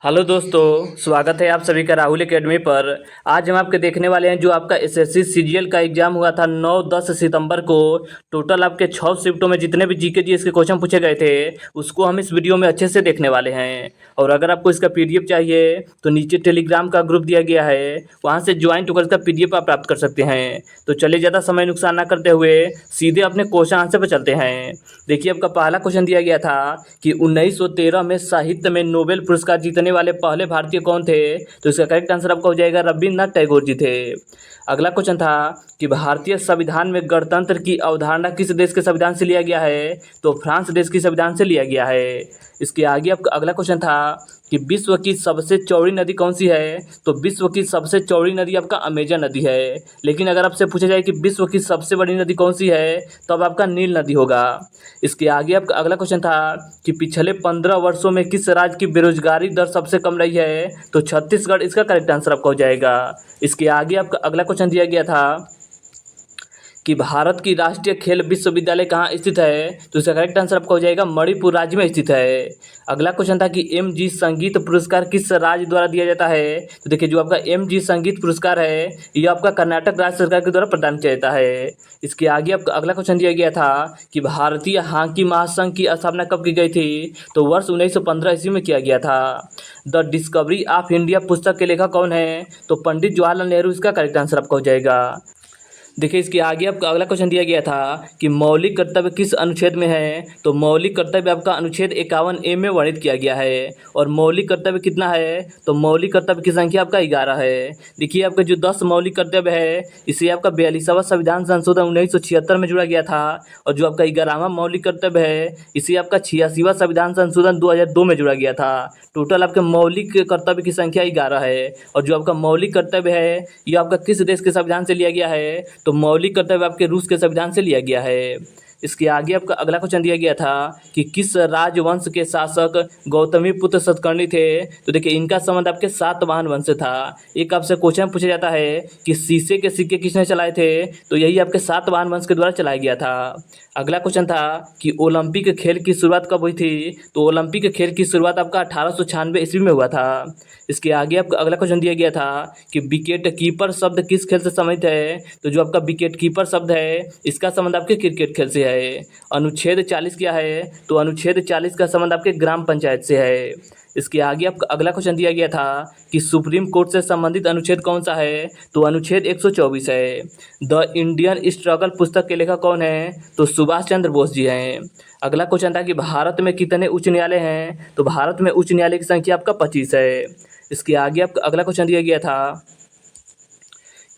Hello दोस्तों, स्वागत है आप सभी का राहुल एकेडमी पर। आज हम आपके देखने वाले हैं जो आपका एसएससी सीजीएल का एग्जाम हुआ था 9-10 सितंबर को। टोटल आपके 6 शिफ्टों में जितने भी जीके जीएस के क्वेश्चन पूछे गए थे उसको हम इस वीडियो में अच्छे से देखने वाले हैं। और अगर आपको इसका पीडीएफ चाहिए तो नीचे टेलीग्राम का ग्रुप दिया गया है, वहाँ से ज्वाइन होकर इसका पीडीएफ आप प्राप्त कर सकते हैं। तो चलिए ज़्यादा समय नुकसान ना करते हुए सीधे अपने क्वेश्चन आंसर पर चलते हैं। देखिए, आपका पहला क्वेश्चन दिया गया था कि 1913 में साहित्य में नोबेल पुरस्कार जीतने वाले पहले भारतीय कौन थे। तो इसका करेक्ट आंसर आपका हो जाएगा रविन्द्रनाथ टैगोर जी थे। अगला क्वेश्चन था कि भारतीय संविधान में गणतंत्र की अवधारणा किस देश के संविधान से लिया गया है। तो फ्रांस देश की संविधान से लिया गया है। इसके आगे आपका अगला क्वेश्चन था कि विश्व की सबसे चौड़ी नदी कौन सी है। तो विश्व की सबसे चौड़ी नदी आपका अमेजन नदी है। लेकिन अगर आपसे पूछा जाए कि विश्व की सबसे बड़ी नदी कौन सी है तो अब आपका नील नदी होगा। इसके आगे आपका अगला क्वेश्चन था कि पिछले 15 वर्षों में किस राज्य की बेरोजगारी दर सबसे कम रही है। तो छत्तीसगढ़ इसका करेक्ट आंसर आपका हो जाएगा। इसके आगे आपका अगला क्वेश्चन दिया गया था कि भारत की राष्ट्रीय खेल विश्वविद्यालय कहाँ स्थित है। तो इसका करेक्ट आंसर आपका हो जाएगा मणिपुर राज्य में स्थित है। अगला क्वेश्चन था कि एमजी संगीत पुरस्कार किस राज्य द्वारा दिया जाता है। तो देखिए, जो आपका एमजी संगीत पुरस्कार है ये आपका कर्नाटक राज्य सरकार के द्वारा प्रदान किया जाता है। इसके आगे आपका अगला क्वेश्चन दिया गया था कि भारतीय हॉकी महासंघ की स्थापना कब की गई थी। तो वर्ष 1915 ईस्वी में किया गया था। द डिस्कवरी ऑफ इंडिया पुस्तक के लेखक कौन है। तो पंडित जवाहरलाल नेहरू इसका करेक्ट आंसर आपका हो जाएगा। देखिए, इसके आगे आपका अगला क्वेश्चन दिया गया था कि मौलिक कर्तव्य किस अनुच्छेद में है। तो मौलिक कर्तव्य आपका अनुच्छेद 51A में वर्णित किया गया है। और मौलिक कर्तव्य कितना है। तो मौलिक कर्तव्य की संख्या आपका 11 है। देखिए, आपका जो 10 मौलिक कर्तव्य है इसे आपका 42वां संविधान संशोधन 1976 में जुड़ा गया था। और जो आपका 11वां मौलिक कर्तव्य है इसे आपका 86वां संविधान संशोधन 2002 में जुड़ा गया था। टोटल आपके मौलिक कर्तव्य की संख्या 11 है। और जो आपका मौलिक कर्तव्य है ये आपका किस देश के संविधान से लिया गया है। तो मौलिक कर्तव्य आपके रूस के संविधान से लिया गया है। इसके आगे आपका अगला क्वेश्चन दिया गया था कि किस राजवंश के शासक गौतमीपुत्र सतकर्णी थे। तो देखिए, इनका संबंध आपके सातवाहन वंश से था। एक आपसे क्वेश्चन पूछा जाता है कि शीशे के सिक्के किसने चलाए थे। तो यही आपके सातवाहन वंश के द्वारा चलाया गया था। अगला क्वेश्चन था कि ओलंपिक खेल की शुरुआत कब हुई थी। तो ओलंपिक खेल की शुरुआत आपका 1896 ईस्वी में हुआ था। इसके आगे आपका अगला क्वेश्चन दिया गया था कि विकेट कीपर शब्द किस खेल से संबंधित है। तो जो आपका विकेट कीपर शब्द है इसका संबंध आपके क्रिकेट खेल से है। अनुच्छेद 40 क्या है। तो अनुच्छेद 40 का संबंध आपके ग्राम पंचायत से है। इसके आगे आपका अगला क्वेश्चन दिया गया था कि सुप्रीम कोर्ट से संबंधित अनुच्छेद कौन सा है। तो अनुच्छेद 124 है। द इंडियन स्ट्रगल पुस्तक के लेखक कौन है। तो सुभाष चंद्र बोस जी हैं। अगला क्वेश्चन था कि भारत में कितने उच्च न्यायालय हैं। तो भारत में उच्च न्यायालय की संख्या आपका 25 है। इसके आगे आपका अगला क्वेश्चन दिया गया था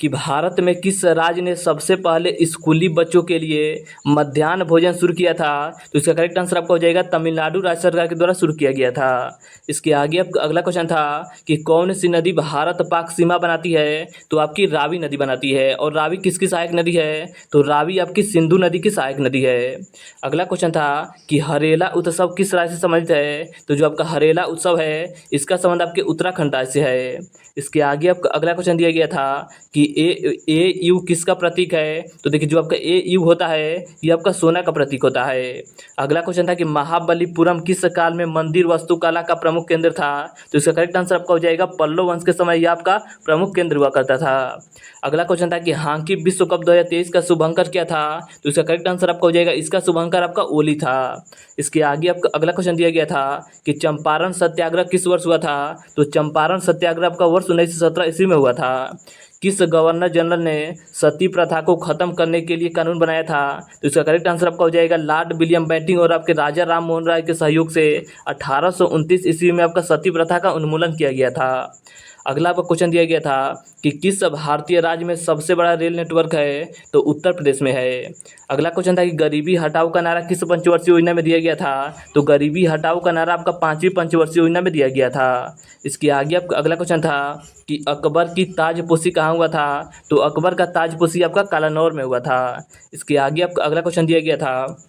कि भारत में किस राज्य ने सबसे पहले स्कूली बच्चों के लिए मध्याह्न भोजन शुरू किया था। तो इसका करेक्ट आंसर आपका हो जाएगा तमिलनाडु राज्य सरकार के द्वारा शुरू किया गया था। इसके आगे आपका अगला क्वेश्चन था कि कौन सी नदी भारत पाक सीमा बनाती है। तो आपकी रावी नदी बनाती है। और रावी किसकी सहायक नदी है। तो रावी आपकी सिंधु नदी की सहायक नदी है। अगला क्वेश्चन था कि हरेला उत्सव किस राज्य से संबंधित है। तो जो आपका हरेला उत्सव है इसका संबंध आपके उत्तराखंड राज्य से है। इसके आगे आपका अगला क्वेश्चन दिया गया था कि ए यू किसका प्रतीक है। तो देखिए, जो आपका ए यू होता है ये आपका सोना का प्रतीक होता है। अगला क्वेश्चन था कि महाबलीपुरम किस काल में मंदिर वास्तुकला का प्रमुख केंद्र था। तो इसका करेक्ट आंसर आपका हो जाएगा पल्लव वंश के समय यह आपका प्रमुख केंद्र हुआ करता था। अगला क्वेश्चन था कि हॉकी विश्व कप 2023 का शुभंकर क्या था। तो इसका करेक्ट आंसर आपका हो जाएगा इसका शुभंकर आपका ओली था। इसके आगे आपका अगला क्वेश्चन दिया गया था कि चंपारण सत्याग्रह किस वर्ष हुआ था। तो चंपारण सत्याग्रह आपका वर्ष 1917 ईस्वी में हुआ था। किस गवर्नर जनरल ने सती प्रथा को खत्म करने के लिए कानून बनाया था। तो इसका करेक्ट आंसर आपका हो जाएगा लॉर्ड विलियम बेंटिंक और आपके राजा राम मोहन राय के सहयोग से 1829 ईस्वी में आपका सती प्रथा का उन्मूलन किया गया था। अगला आपका क्वेश्चन दिया गया था कि किस भारतीय राज्य में सबसे बड़ा रेल नेटवर्क है। तो उत्तर प्रदेश में है। अगला क्वेश्चन था कि गरीबी हटाओ का नारा किस पंचवर्षीय योजना में दिया गया था। तो गरीबी हटाओ का नारा आपका 5वीं पंचवर्षीय योजना में दिया गया था। इसके आगे आपका अगला क्वेश्चन था कि अकबर की ताजपोशी कहाँ हुआ था। तो अकबर का ताजपोशी आपका कालानौर में हुआ था। इसके आगे आपका अगला क्वेश्चन दिया गया था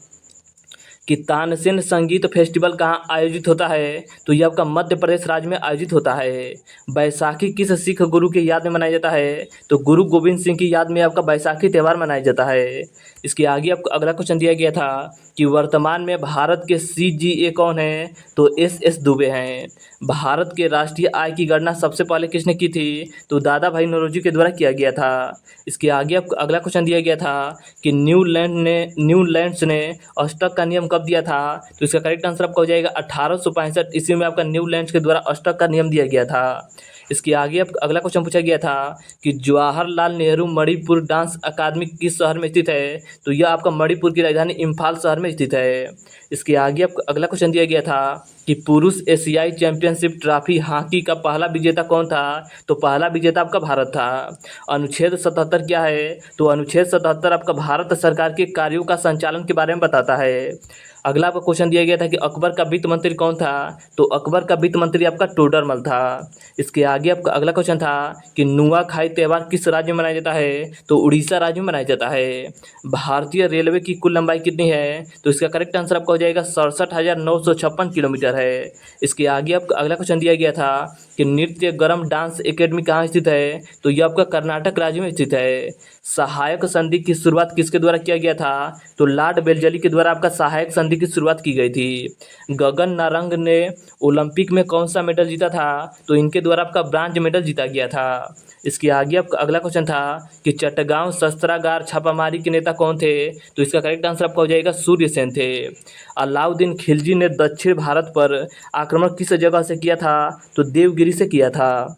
कि तानसेन संगीत फेस्टिवल कहाँ आयोजित होता है? तो ये आपका मध्य प्रदेश राज्य में आयोजित होता है। बैसाखी किस सिख गुरु की याद में मनाया जाता है? तो गुरु गोविंद सिंह की याद में आपका बैसाखी त्यौहार मनाया जाता है। इसके आगे आपको अगला क्वेश्चन दिया गया था कि वर्तमान में भारत के CGA कौन है? तो SS दुबे हैं। भारत के राष्ट्रीय आय की गणना सबसे पहले किसने की थी? तो दादा भाई नौरोजी के द्वारा किया गया था। इसके आगे आपको अगला क्वेश्चन दिया गया था कि न्यूलैंड्स ने अष्टक का नियम कब दिया था? तो इसका करेक्ट आंसर आपका हो जाएगा 1865 ईस्वी में आपका न्यूलैंड्स के द्वारा अष्टक का नियम दिया गया था। इसके आगे आप अगला क्वेश्चन पूछा गया था कि जवाहरलाल नेहरू मणिपुर डांस अकादमी किस शहर में स्थित है? तो यह आपका मणिपुर की राजधानी इम्फाल शहर में स्थित है। इसके आगे आपको अगला क्वेश्चन दिया गया था कि पुरुष एशियाई चैंपियनशिप ट्रॉफी हॉकी का पहला विजेता कौन था? तो पहला विजेता आपका भारत था। अनुच्छेद 77 क्या है? तो अनुच्छेद 77 आपका भारत सरकार के कार्यों का संचालन के बारे में बताता है। अगला आपको क्वेश्चन दिया गया था कि अकबर का वित्त मंत्री कौन था? तो अकबर का वित्त मंत्री आपका टोडरमल था। इसके आगे आपका अगला क्वेश्चन था कि नुआखाई त्यौहार किस राज्य में मनाया जाता है? तो उड़ीसा राज्य में मनाया जाता है। भारतीय रेलवे की कुल लंबाई कितनी है? तो इसका करेक्ट आंसर आपका हो जाएगा 67,956 किलोमीटर है। इसके आगे आपका अगला क्वेश्चन दिया गया था कि नृत्य गरम डांस एकेडमी कहाँ स्थित है? तो यह आपका कर्नाटक राज्य में स्थित है। सहायक संधि की शुरुआत किसके द्वारा किया गया था? तो लॉर्ड बेलजली के द्वारा आपका सहायक संधि की शुरुआत की गई थी। गगन नारंग ने ओलंपिक में कौन सा मेडल जीता था? तो इनके द्वारा आपका ब्रांज मेडल जीता गया था। इसके आगे आपका अगला क्वेश्चन था कि चट्टगांव शस्त्रागार छापामारी के नेता कौन थे? तो इसका करेक्ट आंसर आपका हो जाएगा सूर्य सेन थे। अलाउद्दीन खिलजी ने दक्षिण भारत पर आक्रमण किस जगह से किया था? तो देवगिरी से किया था।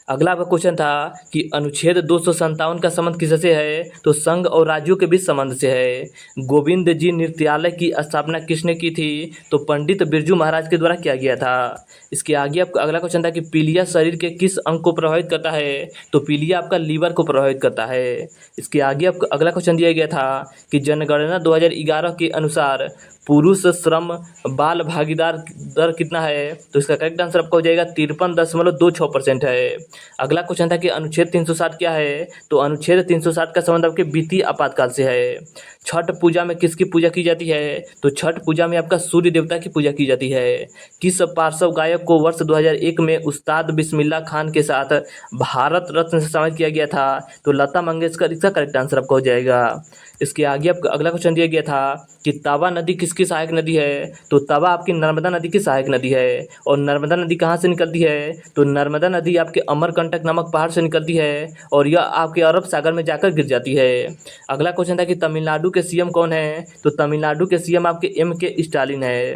अगला आपका क्वेश्चन था कि अनुच्छेद 257 का संबंध किससे है? तो संघ और राज्यों के बीच संबंध से है। गोविंद जी नृत्यालय की स्थापना किसने की थी? तो पंडित बिरजू महाराज के द्वारा किया गया था। इसके आगे आपका अगला क्वेश्चन था कि पीलिया शरीर के किस अंग को प्रभावित करता है? तो पीलिया आपका लीवर को प्रभावित करता है। इसके आगे आपका अगला क्वेश्चन दिया गया था कि जनगणना 2011 के अनुसार पुरुष श्रम बाल भागीदार दर कितना है? तो इसका करेक्ट आंसर आपका हो जाएगा 53.26% है। अगला क्वेश्चन था कि अनुच्छेद 360 क्या है? तो अनुच्छेद 360 का संबंध आपके वित्तीय आपातकाल से है। छठ पूजा में किसकी पूजा की जाती है? तो छठ पूजा में आपका सूर्य देवता की पूजा की जाती है। किस पार्श्व गायक को वर्ष 2001 में उस्ताद बिस्मिल्लाह खान के साथ भारत रत्न से सम्मानित किया गया था? तो लता मंगेशकर इसका करेक्ट आंसर आपका हो जाएगा। इसके आगे आपका अगला क्वेश्चन दिया गया था कि तवा नदी किसकी सहायक नदी है? तो तवा आपकी नर्मदा नदी की सहायक नदी है। और नर्मदा नदी कहाँ से निकलती है? तो नर्मदा नदी आपके अमरकंटक नामक पहाड़ से निकलती है और यह आपके अरब सागर में जाकर गिर जाती है। अगला क्वेश्चन था कि तमिलनाडु के CM कौन है? तो तमिलनाडु के CM आपके MK स्टालिन है।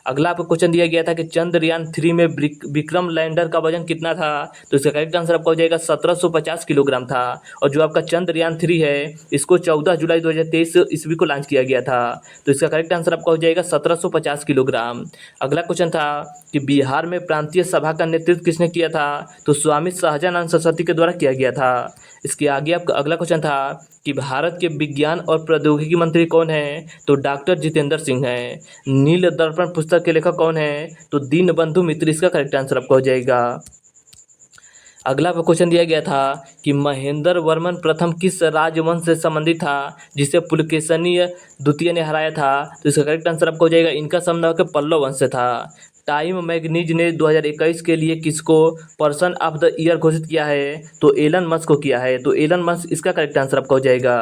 अगला आपको क्वेश्चन दिया गया था कि चंद्रयान 3 में विक्रम लैंडर का वजन कितना था? तो इसका करेक्ट आंसर आपका हो जाएगा 1750 किलोग्राम था। और जो आपका चंद्रयान 3 है इसको 14 जुलाई 2023 ईस्वी को लॉन्च किया गया था। तो इसका करेक्ट आंसर आपका हो जाएगा 1750 किलोग्राम। अगला क्वेश्चन था कि बिहार में प्रांतीय सभा का नेतृत्व किसने किया था? तो स्वामी शाहजानंद सरस्वती के द्वारा किया गया था। इसके आगे आपका अगला क्वेश्चन था कि भारत के विज्ञान और प्रौद्योगिकी मंत्री कौन है? तो डॉक्टर जितेंद्र सिंह हैं। नील दर्पण पुस्तक के लेखक कौन है? तो दीनबंधु मित्र इसका करेक्ट आंसर आपका हो जाएगा। अगला क्वेश्चन दिया गया था कि महेंद्र वर्मन प्रथम किस राजवंश से संबंधित था जिसे पुलकेशिनी द्वितीय ने हराया था? तो इसका करेक्ट आंसर आपको हो जाएगा इनका संबंध पल्लव वंश से था। टाइम मैगजीन ने 2021 के लिए किसको पर्सन ऑफ द ईयर घोषित किया है? तो एलन मस्क को किया है। तो एलन मस्क इसका करेक्ट आंसर आपका हो जाएगा।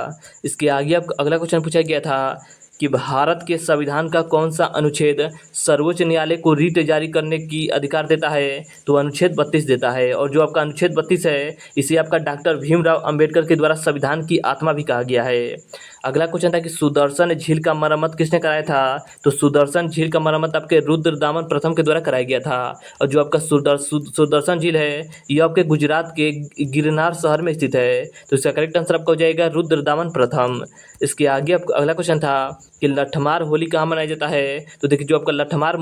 इसके आगे आपका अगला क्वेश्चन पूछा गया था कि भारत के संविधान का कौन सा अनुच्छेद सर्वोच्च न्यायालय को रिट जारी करने की अधिकार देता है? तो अनुच्छेद 32 देता है। और जो आपका अनुच्छेद 32 है इसे आपका डॉक्टर भीमराव अंबेडकर के द्वारा संविधान की आत्मा भी कहा गया है। अगला क्वेश्चन था कि सुदर्शन झील का मरम्मत किसने कराया था? तो सुदर्शन झील का मरम्मत आपके रुद्रदामन प्रथम के द्वारा कराया गया था। और जो आपका सुदर्शन झील है यह आपके गुजरात के गिरनार शहर में स्थित है। तो इसका करेक्ट आंसर आपका हो जाएगा रुद्रदामन प्रथम। इसके आगे आपका अगला क्वेश्चन था कि लठमार होली कहाँ मनाया जाता है? तो देखिए जो आपका लठमार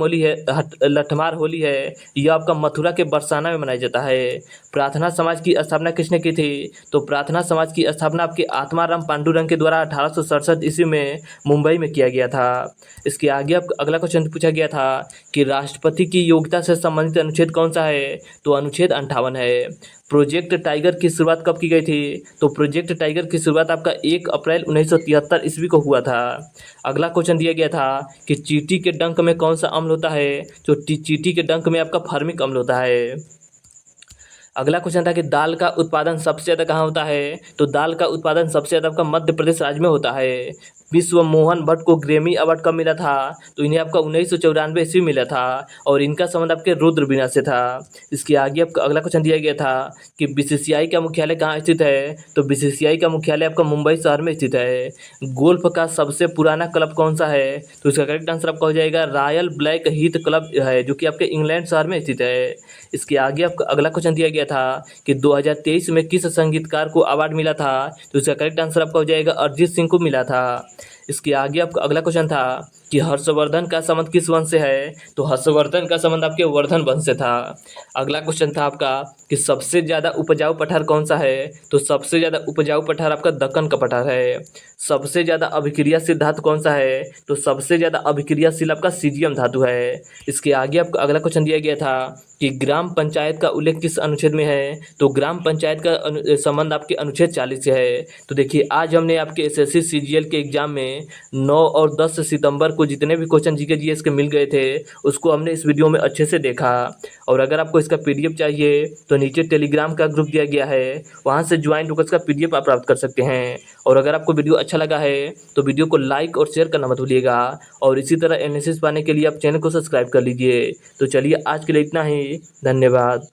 होली है यह आपका मथुरा के बरसाना में मनाया जाता है। प्रार्थना समाज की स्थापना किसने की थी? तो प्रार्थना समाज की स्थापना आपके आत्माराम पांडुरंग के द्वारा 1867 ईस्वी में मुंबई में किया गया था। इसके आगे आपका अगला क्वेश्चन पूछा गया था कि राष्ट्रपति की योग्यता से संबंधित अनुच्छेद कौन सा है? तो अनुच्छेद 58 है। प्रोजेक्ट टाइगर की शुरुआत कब की गई थी? तो प्रोजेक्ट टाइगर की शुरुआत आपका 1 अप्रैल 1973 ईस्वी को हुआ था। अगला क्वेश्चन दिया गया था कि चींटी के डंक में कौन सा अम्ल होता है? तो चींटी के डंक में आपका फॉर्मिक अम्ल होता है। अगला क्वेश्चन था कि दाल का उत्पादन सबसे ज़्यादा कहाँ होता है? तो दाल का उत्पादन सबसे ज़्यादा आपका मध्य प्रदेश राज्य में होता है। विश्व मोहन भट्ट को ग्रैमी अवार्ड कब मिला था? तो इन्हें आपका 1994 ईस्वी मिला था और इनका संबंध आपके रुद्र वीणा से था। इसके आगे आपका अगला क्वेश्चन दिया गया था कि बीसीसीआई का मुख्यालय कहाँ स्थित है? तो बीसीसीआई का मुख्यालय आपका मुंबई शहर में स्थित है। गोल्फ का सबसे पुराना क्लब कौन सा है? तो इसका करेक्ट आंसर आपका हो जाएगा रॉयल ब्लैक हीथ क्लब है, जो कि आपके इंग्लैंड शहर में स्थित है। इसके आगे आपका अगला क्वेश्चन दिया गया था कि 2023 में किस संगीतकार को अवार्ड मिला था? तो इसका करेक्ट आंसर आपका हो जाएगा अरिजीत सिंह को मिला था। इसके आगे आपका अगला क्वेश्चन था कि हर्षवर्धन का संबंध किस वंश से है? तो हर्षवर्धन का संबंध आपके वर्धन वंश से था। अगला क्वेश्चन था आपका कि सबसे ज़्यादा उपजाऊ पठार कौन सा है? तो सबसे ज़्यादा उपजाऊ पठार आपका दक्कन का पठार है। सबसे ज़्यादा अभिक्रियाशील धातु कौन सा है? तो सबसे ज़्यादा अभिक्रियाशील आपका सीजियम धातु है। इसके आगे आपका अगला क्वेश्चन दिया गया था कि ग्राम पंचायत का उल्लेख किस अनुच्छेद में है? तो ग्राम पंचायत का संबंध आपके अनुच्छेद 40 से है। तो देखिए, आज हमने आपके एसएससी सीजीएल के एग्जाम में 9 और 10 सितंबर को जितने भी क्वेश्चन जीके जीएस के मिल गए थे, उसको हमने इस वीडियो में अच्छे से देखा। और अगर आपको इसका पीडीएफ चाहिए तो नीचे टेलीग्राम का ग्रुप दिया गया है, वहाँ से ज्वाइन होकर इसका पीडीएफ आप प्राप्त कर सकते हैं। और अगर आपको वीडियो अच्छा लगा है तो वीडियो को लाइक और शेयर करना मत भूलिएगा। और इसी तरह एनालिसिस पाने के लिए आप चैनल को सब्सक्राइब कर लीजिए। तो चलिए, आज के लिए इतना ही। धन्यवाद।